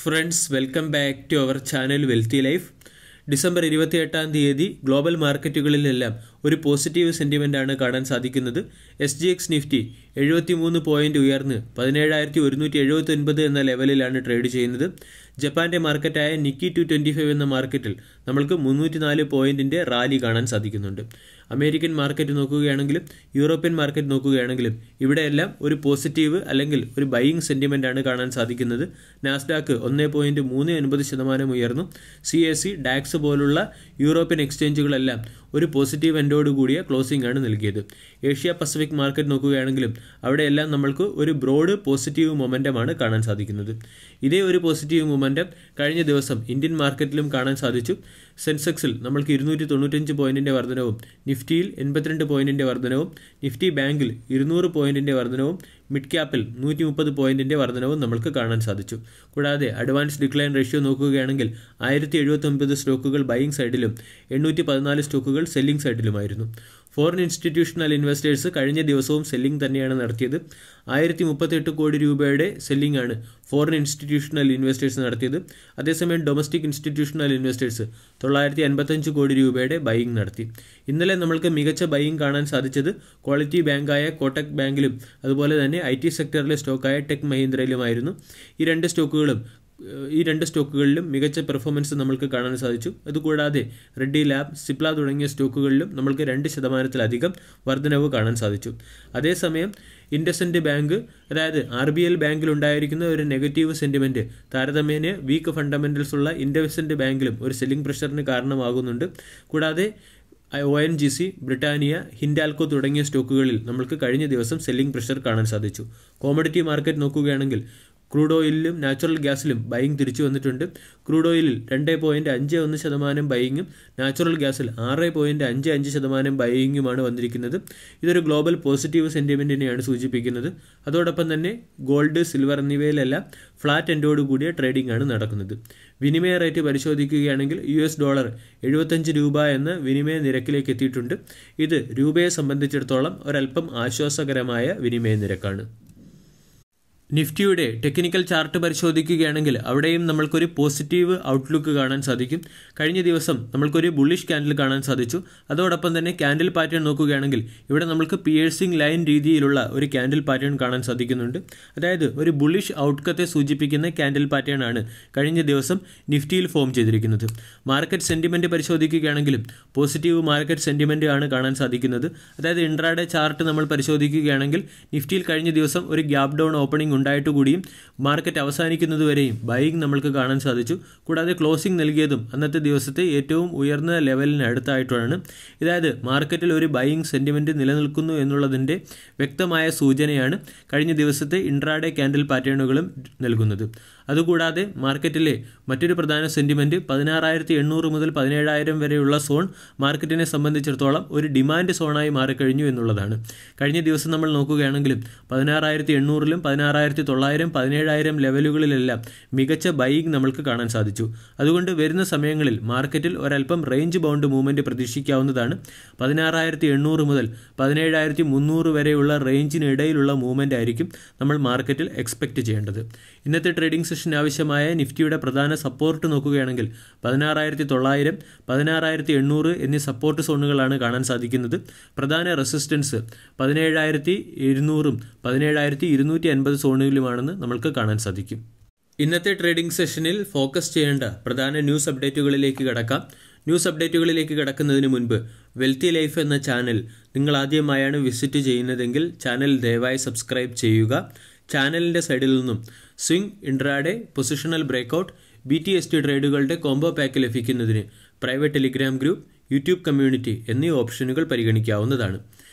Friends, welcome back to our channel Wealthy Life. December 28 global മാർക്കറ്റുകളിലെല്ലാം ഒരു positive sentiment ആണ് കാണാൻ സാധിക്കുന്നത്. SGX നിഫ്റ്റി 73 പോയിന്റ് ഉയർന്ന് 17179 എന്ന ലെവലിലാണ് ട്രേഡ് ചെയ്യുന്നത്. ജപ്പാന്റെ മാർക്കറ്റായ നിക്കി 225 എന്ന മാർക്കറ്റിൽ നമ്മൾക്ക് 304 പോയിന്റിന്റെ റാലി കാണാൻ സാധിക്കുന്നുണ്ട്. അമേരിക്കൻ മാർക്കറ്റ് നോക്കുകയാണെങ്കിലും യൂറോപ്യൻ മാർക്കറ്റ് നോക്കുകയാണെങ്കിലും ഇവിടെയെല്ലാം ഒരു പോസിറ്റീവ് അല്ലെങ്കിൽ ഒരു ബൈയിങ് സെന്റിമെന്റ് ആണ് കാണാൻ സാധിക്കുന്നത്. നാസ്ഡാക്ക് 1.39% ഉയർന്നു. CAC, ഡാക്സ് പോലുള്ള യൂറോപ്യൻ എക്സ്ചേഞ്ചുകളെല്ലാം ഒരു പോസിറ്റീവ് എൻഡോട് കൂടിയ ക്ലോസിംഗ് ആണ് നൽകിയത്. ഏഷ്യ പസഫിക് മാർക്കറ്റ് നോക്കുകയാണെങ്കിലും അവിടെയെല്ലാം നമ്മൾക്ക് ഒരു ബ്രോഡ് പോസിറ്റീവ് മൊമെന്റമാണ് കാണാൻ സാധിക്കുന്നത്. ഇതേ ഒരു പോസിറ്റീവ് മൊമെന്റം കഴിഞ്ഞ ദിവസം ഇന്ത്യൻ മാർക്കറ്റിലും കാണാൻ സാധിച്ചു. സെൻസെക്സിൽ നമ്മൾക്ക് 295 പോയിന്റിന്റെ വർധനവും, നിഫ്റ്റിയിൽ 82 പോയിന്റിന്റെ വർധനവും, നിഫ്റ്റി ബാങ്കിൽ 200 പോയിന്റിന്റെ വർധനവും, മിഡ് ക്യാപ്പിൽ 130 പോയിന്റിന്റെ വർധനവും നമ്മൾക്ക് കാണാൻ സാധിച്ചു. കൂടാതെ അഡ്വാൻസ് ഡിക്ലൈൻ റേഷ്യോ നോക്കുകയാണെങ്കിൽ 1079 സ്റ്റോക്കുകൾ ബൈയിങ് സൈഡിലും 814 സ്റ്റോക്കുകൾ സെല്ലിംഗ് സൈഡിലുമായിരുന്നു. ഫോറിൻ ഇൻസ്റ്റിറ്റ്യൂഷണൽ ഇൻവെസ്റ്റേഴ്സ് കഴിഞ്ഞ ദിവസവും സെല്ലിംഗ് തന്നെയാണ് നടത്തിയത്. 1038 കോടി രൂപയുടെ സെല്ലിംഗ് ആണ് ഫോറിൻ ഇൻസ്റ്റിറ്റ്യൂഷണൽ ഇൻവെസ്റ്റേഴ്സ് നടത്തിയത്. അതേസമയം ഡൊമസ്റ്റിക് ഇൻസ്റ്റിറ്റ്യൂഷണൽ ഇൻവെസ്റ്റേഴ്സ് 955 കോടി രൂപയുടെ ബൈയിങ് നടത്തി. ഇന്നലെ നമ്മൾക്ക് മികച്ച ബൈയിങ് കാണാൻ സാധിച്ചത് ക്വാളിറ്റി ബാങ്കായ കോട്ടക് ബാങ്കിലും അതുപോലെ തന്നെ IT സെക്ടറിലെ സ്റ്റോക്കായ ടെക് മഹീന്ദ്രയിലുമായിരുന്നു. ഈ രണ്ട് സ്റ്റോക്കുകളിലും മികച്ച പെർഫോമൻസ് നമ്മൾക്ക് കാണാൻ സാധിച്ചു. അതുകൂടാതെ റെഡ്ഡി ലാബ്, സിപ്ല തുടങ്ങിയ സ്റ്റോക്കുകളിലും നമ്മൾക്ക് 2% വർധനവ് കാണാൻ സാധിച്ചു. അതേസമയം ഇൻഡസ്ഇൻഡ് ബാങ്ക്, അതായത് RBL ബാങ്കിൽ ഉണ്ടായിരിക്കുന്ന ഒരു നെഗറ്റീവ് സെന്റിമെന്റ് താരതമ്യേന വീക്ക് ഫണ്ടമെന്റൽസ് ഉള്ള ഇൻഡസ്ഇൻഡ് ബാങ്കിലും ഒരു സെല്ലിംഗ് പ്രഷറിന് കാരണമാകുന്നുണ്ട്. കൂടാതെ ONGC, ബ്രിട്ടാനിയ, ഹിൻഡാൽകോ തുടങ്ങിയ സ്റ്റോക്കുകളിൽ നമ്മൾക്ക് കഴിഞ്ഞ ദിവസം സെല്ലിംഗ് പ്രഷർ കാണാൻ സാധിച്ചു. കോമഡിറ്റി മാർക്കറ്റ് നോക്കുകയാണെങ്കിൽ ക്രൂഡ് ഓയിലിലും നാച്ചുറൽ ഗ്യാസിലും ബൈയിങ് തിരിച്ചു വന്നിട്ടുണ്ട്. ക്രൂഡ് ഓയിലിൽ 2.51% ബൈയിങ്ങും നാച്ചുറൽ ഗ്യാസിൽ 6.55% ബൈയിങ്ങുമാണ് വന്നിരിക്കുന്നത്. ഇതൊരു ഗ്ലോബൽ പോസിറ്റീവ് സെന്റിമെന്റിനെയാണ് സൂചിപ്പിക്കുന്നത്. അതോടൊപ്പം തന്നെ ഗോൾഡ്, സിൽവർ എന്നിവയിലെല്ലാം ഫ്ലാറ്റ് എൻഡോട് കൂടിയ ട്രേഡിംഗ് ആണ് നടക്കുന്നത്. വിനിമയ റേറ്റ് പരിശോധിക്കുകയാണെങ്കിൽ $75 രൂപ എന്ന വിനിമയ നിരക്കിലേക്ക് എത്തിയിട്ടുണ്ട്. ഇത് രൂപയെ സംബന്ധിച്ചിടത്തോളം ഒരല്പം ആശ്വാസകരമായ വിനിമയ നിരക്കാണ്. നിഫ്റ്റിയുടെ ടെക്നിക്കൽ ചാർട്ട് പരിശോധിക്കുകയാണെങ്കിൽ അവിടെയും നമ്മൾക്കൊരു പോസിറ്റീവ് ഔട്ട്ലുക്ക് കാണാൻ സാധിക്കും. കഴിഞ്ഞ ദിവസം നമ്മൾക്കൊരു ബുള്ളിഷ് ക്യാൻഡിൽ കാണാൻ സാധിച്ചു. അതോടൊപ്പം തന്നെ ക്യാൻഡിൽ പാറ്റേൺ നോക്കുകയാണെങ്കിൽ ഇവിടെ നമ്മൾക്ക് പിയേഴ്സിംഗ് ലൈൻ രീതിയിലുള്ള ഒരു ക്യാൻഡിൽ പാറ്റേൺ കാണാൻ സാധിക്കുന്നുണ്ട്. അതായത് ഒരു ബുള്ളിഷ് ഔട്ട്കത്തെ സൂചിപ്പിക്കുന്ന ക്യാൻഡിൽ പാറ്റേൺ ആണ് കഴിഞ്ഞ ദിവസം നിഫ്റ്റിയിൽ ഫോം ചെയ്തിരിക്കുന്നത്. മാർക്കറ്റ് സെന്റിമെന്റ് പരിശോധിക്കുകയാണെങ്കിലും പോസിറ്റീവ് മാർക്കറ്റ് സെന്റിമെന്റ് ആണ് കാണാൻ സാധിക്കുന്നത്. അതായത് ഇൻട്രാഡേ ചാർട്ട് നമ്മൾ പരിശോധിക്കുകയാണെങ്കിൽ നിഫ്റ്റിയിൽ കഴിഞ്ഞ ദിവസം ഒരു ഗ്യാപ് ഡൗൺ ഓപ്പണിംഗ് ഉണ്ടായിട്ട് കൂടിയും മാർക്കറ്റ് അവസാനിക്കുന്നതുവരെയും ബൈയിങ് നമ്മൾക്ക് കാണാൻ സാധിച്ചു. കൂടാതെ ക്ലോസിംഗ് നൽകിയതും അന്നത്തെ ദിവസത്തെ ഏറ്റവും ഉയർന്ന ലെവലിന് അടുത്തായിട്ടാണ്. അതായത് മാർക്കറ്റിൽ ഒരു ബൈയിങ് സെന്റിമെന്റ് നിലനിൽക്കുന്നു എന്നുള്ളതിൻ്റെ വ്യക്തമായ സൂചനയാണ് കഴിഞ്ഞ ദിവസത്തെ ഇൻട്രാഡേ ക്യാൻഡിൽ പാറ്റേണുകളും നൽകുന്നത്. അതുകൂടാതെ മാർക്കറ്റിലെ മറ്റൊരു പ്രധാന സെന്റിമെന്റ് 16,800 മുതൽ 17,000 വരെയുള്ള സോൺ മാർക്കറ്റിനെ സംബന്ധിച്ചിടത്തോളം ഒരു ഡിമാൻഡ് സോണായി മാറിക്കഴിഞ്ഞു എന്നുള്ളതാണ്. കഴിഞ്ഞ ദിവസം നമ്മൾ നോക്കുകയാണെങ്കിലും 16,800-ലും 16,900, 17,000 ലെവലുകളിലെല്ലാം മികച്ച ബൈയിങ് നമ്മൾക്ക് കാണാൻ സാധിച്ചു. അതുകൊണ്ട് വരുന്ന സമയങ്ങളിൽ മാർക്കറ്റിൽ ഒരല്പം റേഞ്ച് ബൗണ്ട് മൂവ്മെന്റ് പ്രതീക്ഷിക്കാവുന്നതാണ്. 16,800 മുതൽ 17,300 വരെയുള്ള റേഞ്ചിനിടയിലുള്ള മൂവ്മെന്റ് ആയിരിക്കും നമ്മൾ മാർക്കറ്റിൽ എക്സ്പെക്ട് ചെയ്യേണ്ടത്. ഇന്നത്തെ ട്രേഡിംഗ് സെഷൻ ആവശ്യമായ നിഫ്റ്റിയുടെ പ്രധാന സപ്പോർട്ട് നോക്കുകയാണെങ്കിൽ 16,900, 16,800 എന്നീ സപ്പോർട്ട് സോണുകളാണ് കാണാൻ സാധിക്കുന്നത്. പ്രധാന റെസിസ്റ്റൻസ് 17,200-ഉം 17,250 സോണുകളിലുമാണെന്ന് നമ്മൾക്ക് കാണാൻ സാധിക്കും. ഇന്നത്തെ ട്രേഡിംഗ് സെഷനിൽ ഫോക്കസ് ചെയ്യേണ്ട പ്രധാന ന്യൂസ് അപ്ഡേറ്റുകളിലേക്ക് കടക്കാം. ന്യൂസ് അപ്ഡേറ്റുകളിലേക്ക് കടക്കുന്നതിന് മുൻപ് വെൽത്തി ലൈഫ് എന്ന ചാനൽ നിങ്ങൾ ആദ്യമായാണ് വിസിറ്റ് ചെയ്യുന്നതെങ്കിൽ ചാനൽ ദയവായി സബ്സ്ക്രൈബ് ചെയ്യുക. ചാനലിൻ്റെ സൈഡിൽ നിന്നും swing, intraday, positional breakout, BTST ട്രേഡുകളുടെ കോംബോ പാക്ക് ലഭിക്കുന്നതിന് private Telegram group, YouTube community എന്നീ ഓപ്ഷനുകൾ പരിഗണിക്കാവുന്നതാണ്.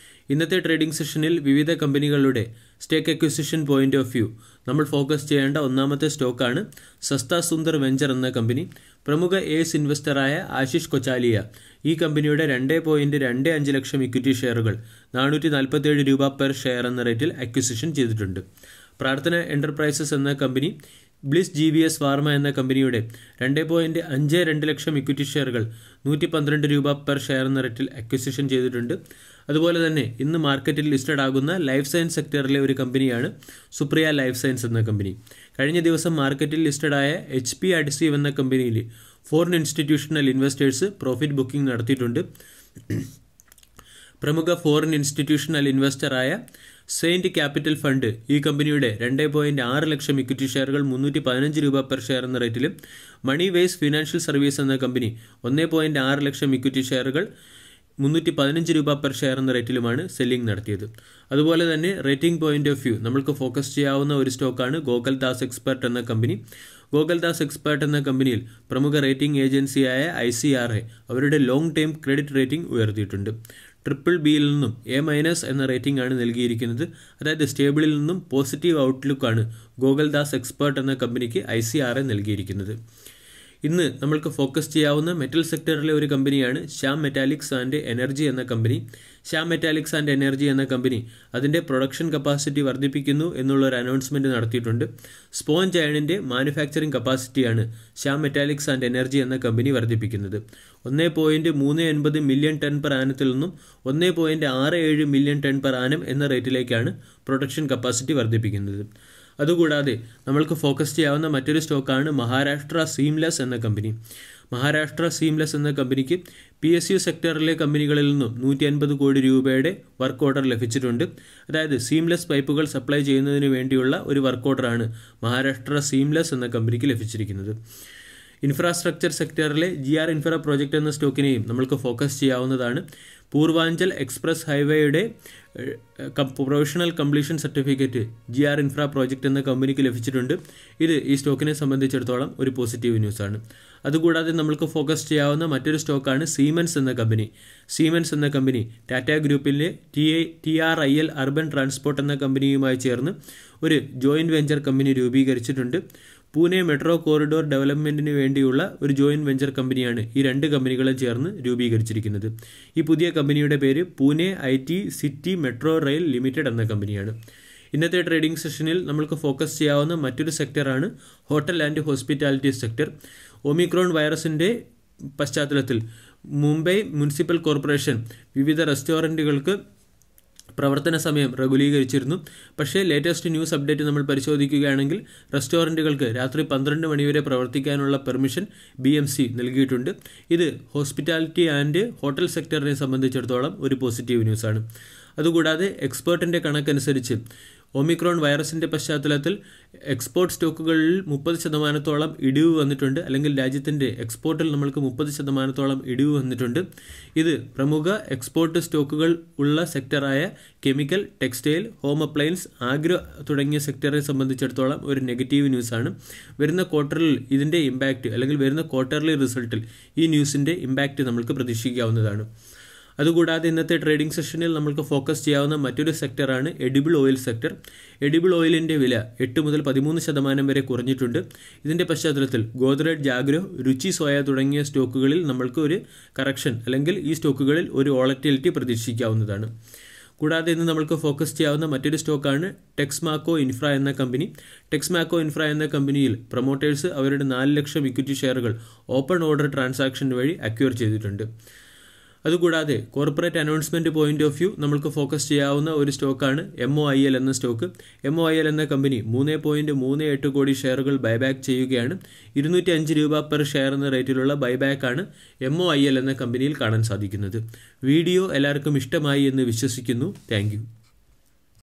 ഇന്നത്തെ ട്രേഡിംഗ് സെഷനിൽ വിവിധ കമ്പനികളുടെ stake acquisition point of view നമ്മൾ ഫോക്കസ് ചെയ്യേണ്ട ഒന്നാമത്തെ സ്റ്റോക്കാണ് സസ്ത സുന്ദർ വെഞ്ചർ എന്ന കമ്പനി. പ്രമുഖ ഏസ് ഇൻവെസ്റ്ററായ ആശിഷ് കൊച്ചാലിയ ഈ കമ്പനിയുടെ 2.25 ലക്ഷം ഇക്വിറ്റി ഷെയറുകൾ 447 രൂപ പെർ ഷെയർ എന്ന റേറ്റിൽ അക്വിസിഷൻ ചെയ്തിട്ടുണ്ട്. പ്രാർത്ഥന എന്റർപ്രൈസസ് എന്ന കമ്പനി ബ്ലിസ് GVS ഫാർമ എന്ന കമ്പനിയുടെ 2.52 ലക്ഷം ഇക്വിറ്റി ഷെയറുകൾ 112 രൂപ പെർ ഷെയർ എന്ന റേറ്റിൽ അക്വിസിഷൻ ചെയ്തിട്ടുണ്ട്. അതുപോലെ തന്നെ ഇന്ന് മാർക്കറ്റിൽ ലിസ്റ്റഡ് ആകുന്ന ലൈഫ് സയൻസ് സെക്ടറിലെ ഒരു കമ്പനിയാണ് സുപ്രിയ ലൈഫ് സയൻസ് എന്ന കമ്പനി. കഴിഞ്ഞ ദിവസം മാർക്കറ്റിൽ ലിസ്റ്റഡായ HP Adhesive എന്ന കമ്പനിയിൽ foreign institutional investors profit booking നടത്തിയിട്ടുണ്ട്. പ്രമുഖ ഫോറിൻ ഇൻസ്റ്റിറ്റ്യൂഷണൽ ഇൻവെസ്റ്ററായ സെയിൻറ്റ് ക്യാപിറ്റൽ ഫണ്ട് ഈ കമ്പനിയുടെ 2.6 ലക്ഷം ഇക്വിറ്റി ഷെയറുകൾ 315 രൂപ പെർ ഷെയർ എന്ന റേറ്റിലും മണി വേസ് ഫിനാൻഷ്യൽ സർവീസ് എന്ന കമ്പനി 1.6 ലക്ഷം ഇക്വിറ്റി ഷെയറുകൾ 315 രൂപ പെർ ഷെയർ എന്ന റേറ്റിലുമാണ് സെല്ലിംഗ് നടത്തിയത്. അതുപോലെ തന്നെ റേറ്റിംഗ് പോയിന്റ് ഓഫ് വ്യൂ നമ്മൾക്ക് ഫോക്കസ് ചെയ്യാവുന്ന ഒരു സ്റ്റോക്കാണ് ഗോകുൽദാസ് എക്സ്പെർട്ട് എന്ന കമ്പനി. ഗോകുൽദാസ് എക്സ്പെർട്ട് എന്ന കമ്പനിയിൽ പ്രമുഖ റേറ്റിംഗ് ഏജൻസിയായ ICRA അവരുടെ ലോങ് ടൈം ക്രെഡിറ്റ് റേറ്റിംഗ് ഉയർത്തിയിട്ടുണ്ട്. BBBയിൽ നിന്നും A- എന്ന റേറ്റിംഗ് ആണ് നൽകിയിരിക്കുന്നത്. അതായത് സ്റ്റേബിളിൽ നിന്നും പോസിറ്റീവ് ഔട്ട്ലുക്കാണ് ഗോകുൽദാസ് എക്സ്പെർട്ട് എന്ന കമ്പനിക്ക് ICRA നൽകിയിരിക്കുന്നത്. ഇന്ന് നമ്മൾക്ക് ഫോക്കസ് ചെയ്യാവുന്ന മെറ്റൽ സെക്ടറിലെ ഒരു കമ്പനിയാണ് ശ്യാം മെറ്റാലിക്സ് ആൻഡ് എനർജി എന്ന കമ്പനി. ശ്യാം മെറ്റാലിക്സ് ആൻഡ് എനർജി എന്ന കമ്പനി അതിൻ്റെ പ്രൊഡക്ഷൻ കപ്പാസിറ്റി വർദ്ധിപ്പിക്കുന്നു എന്നുള്ളൊരു അനൗൺസ്മെൻറ്റ് നടത്തിയിട്ടുണ്ട്. സ്പോഞ്ച് അയണിൻ്റെ മാനുഫാക്ചറിംഗ് കപ്പാസിറ്റിയാണ് ശ്യാം മെറ്റാലിക്സ് ആൻഡ് എനർജി എന്ന കമ്പനി വർദ്ധിപ്പിക്കുന്നത്. 1.39 മില്യൺ ടൺ പെർ ആനത്തിൽ നിന്നും 1.67 മില്യൺ ടൺ പെർ ആനം എന്ന റേറ്റിലേക്കാണ് പ്രൊഡക്ഷൻ കപ്പാസിറ്റി വർദ്ധിപ്പിക്കുന്നത്. അതുകൂടാതെ നമ്മൾക്ക് ഫോക്കസ് ചെയ്യാവുന്ന മറ്റൊരു സ്റ്റോക്കാണ് മഹാരാഷ്ട്ര സീംലെസ് എന്ന കമ്പനി. മഹാരാഷ്ട്ര സീംലെസ് എന്ന കമ്പനിക്ക് PSU സെക്ടറിലെ കമ്പനികളിൽ നിന്നും 150 കോടി രൂപയുടെ വർക്ക് ഓർഡർ ലഭിച്ചിട്ടുണ്ട്. അതായത് സീംലെസ് പൈപ്പുകൾ സപ്ലൈ ചെയ്യുന്നതിന് വേണ്ടിയുള്ള ഒരു വർക്ക് ഓർഡറാണ് മഹാരാഷ്ട്ര സീംലെസ് എന്ന കമ്പനിക്ക് ലഭിച്ചിരിക്കുന്നത്. ഇൻഫ്രാസ്ട്രക്ചർ സെക്ടറിലെ GR ഇൻഫ്ര പ്രോജക്റ്റ് എന്ന സ്റ്റോക്കിനെയും നമ്മൾക്ക് ഫോക്കസ് ചെയ്യാവുന്നതാണ്. പൂർവാഞ്ചൽ എക്സ്പ്രസ് ഹൈവേയുടെ provisional completion certificate GR infra project എന്ന കമ്പനിക്ക് ലഭിച്ചിട്ടുണ്ട്. ഇത് ഈ സ്റ്റോക്കിനെ സംബന്ധിച്ചിടത്തോളം ഒരു പോസിറ്റീവ് ന്യൂസാണ്. അതുകൂടാതെ നമ്മൾക്ക് ഫോക്കസ് ചെയ്യാവുന്ന മറ്റൊരു സ്റ്റോക്കാണ് സീമെൻസ് എന്ന കമ്പനി. സീമെൻസ് എന്ന കമ്പനി ടാറ്റ ഗ്രൂപ്പിലെ TRIL അർബൻ ട്രാൻസ്പോർട്ട് എന്ന കമ്പനിയുമായി ചേർന്ന് ഒരു ജോയിൻറ്റ് വെഞ്ചർ കമ്പനി രൂപീകരിച്ചിട്ടുണ്ട്. പൂനെ മെട്രോ കോറിഡോർ ഡെവലപ്മെൻറ്റിന് വേണ്ടിയുള്ള ഒരു ജോയിൻറ്റ് വെഞ്ചർ കമ്പനിയാണ് ഈ രണ്ട് കമ്പനികളും ചേർന്ന് രൂപീകരിച്ചിരിക്കുന്നത്. ഈ പുതിയ കമ്പനിയുടെ പേര് Pune IT city metro rail limited എന്ന കമ്പനിയാണ്. ഇന്നത്തെ ട്രേഡിംഗ് സെഷനിൽ നമ്മൾക്ക് ഫോക്കസ് ചെയ്യാവുന്ന മറ്റൊരു സെക്ടറാണ് hotel and hospitality sector. Omicron വൈറസിൻ്റെ പശ്ചാത്തലത്തിൽ മുംബൈ മുനിസിപ്പൽ കോർപ്പറേഷൻ വിവിധ റെസ്റ്റോറൻറ്റുകൾക്ക് പ്രവർത്തന സമയം റെഗുലീകരിച്ചിരുന്നു. പക്ഷേ ലേറ്റസ്റ്റ് ന്യൂസ് അപ്ഡേറ്റ് നമ്മൾ പരിശോധിക്കുകയാണെങ്കിൽ റെസ്റ്റോറൻറ്റുകൾക്ക് രാത്രി 12 മണിവരെ പ്രവർത്തിക്കാനുള്ള പെർമിഷൻ BMC നൽകിയിട്ടുണ്ട്. ഇത് ഹോസ്പിറ്റാലിറ്റി ആൻഡ് ഹോട്ടൽ സെക്ടറിനെ സംബന്ധിച്ചിടത്തോളം ഒരു പോസിറ്റീവ് ന്യൂസാണ്. അതുകൂടാതെ എക്സ്പേർട്ടിൻ്റെ കണക്കനുസരിച്ച് ഒമിക്രോൺ വൈറസിൻ്റെ പശ്ചാത്തലത്തിൽ എക്സ്പോർട്ട് സ്റ്റോക്കുകളിൽ 30% ഇടിവ് വന്നിട്ടുണ്ട്. അല്ലെങ്കിൽ രാജ്യത്തിൻ്റെ എക്സ്പോർട്ടിൽ നമ്മൾക്ക് 30% ഇടിവ് വന്നിട്ടുണ്ട്. ഇത് പ്രമുഖ എക്സ്പോർട്ട് സ്റ്റോക്കുകൾ ഉള്ള സെക്ടറായ chemical, textile, home appliance, agro തുടങ്ങിയ സെക്ടറെ സംബന്ധിച്ചിടത്തോളം ഒരു നെഗറ്റീവ് ന്യൂസാണ്. വരുന്ന ക്വാർട്ടറിൽ ഇതിൻ്റെ ഇമ്പാക്റ്റ് അല്ലെങ്കിൽ വരുന്ന ക്വാർട്ടർലി റിസൾട്ടിൽ ഈ ന്യൂസിൻ്റെ ഇമ്പാക്റ്റ് നമുക്ക് പ്രതീക്ഷിക്കാവുന്നതാണ്. അതുകൂടാതെ ഇന്നത്തെ ട്രേഡിംഗ് സെഷനിൽ നമ്മൾക്ക് ഫോക്കസ് ചെയ്യാവുന്ന മറ്റൊരു സെക്ടറാണ് എഡിബിൾ ഓയിൽ സെക്ടർ. എഡിബിൾ ഓയിലിൻ്റെ വില 8 മുതൽ 13% വരെ കുറഞ്ഞിട്ടുണ്ട്. ഇതിൻ്റെ പശ്ചാത്തലത്തിൽ ഗോദ്രേജ്, ജാഗ്രോ, രുചി സോയ തുടങ്ങിയ സ്റ്റോക്കുകളിൽ നമ്മൾക്ക് ഒരു കറക്ഷൻ അല്ലെങ്കിൽ ഈ സ്റ്റോക്കുകളിൽ ഒരു വോളറ്റിലിറ്റി പ്രതീക്ഷിക്കാവുന്നതാണ്. കൂടാതെ ഇന്ന് നമ്മൾക്ക് ഫോക്കസ് ചെയ്യാവുന്ന മറ്റൊരു സ്റ്റോക്കാണ് ടെക്സ്മാക്കോ ഇൻഫ്ര എന്ന കമ്പനി. ടെക്സ്മാക്കോ ഇൻഫ്ര എന്ന കമ്പനിയിൽ പ്രൊമോട്ടേഴ്സ് അവരുടെ 4 ലക്ഷം ഇക്വിറ്റി ഷെയറുകൾ ഓപ്പൺ ഓർഡർ ട്രാൻസാക്ഷൻ വഴി അക്വയർ ചെയ്തിട്ടുണ്ട്. അതുകൂടാതെ corporate announcement point of view നമ്മൾക്ക് ഫോക്കസ് ചെയ്യാവുന്ന ഒരു സ്റ്റോക്കാണ് MOIL എന്ന സ്റ്റോക്ക്. MOIL എന്ന കമ്പനി 3.38 കോടി ഷെയറുകൾ ബൈബാക്ക് ചെയ്യുകയാണ്. 205 രൂപ പെർ ഷെയർ എന്ന റേറ്റിലുള്ള ബൈബാക്കാണ് MOIL എന്ന കമ്പനിയിൽ കാണാൻ സാധിക്കുന്നത്. വീഡിയോ എല്ലാവർക്കും ഇഷ്ടമായി എന്ന് വിശ്വസിക്കുന്നു. Thank you.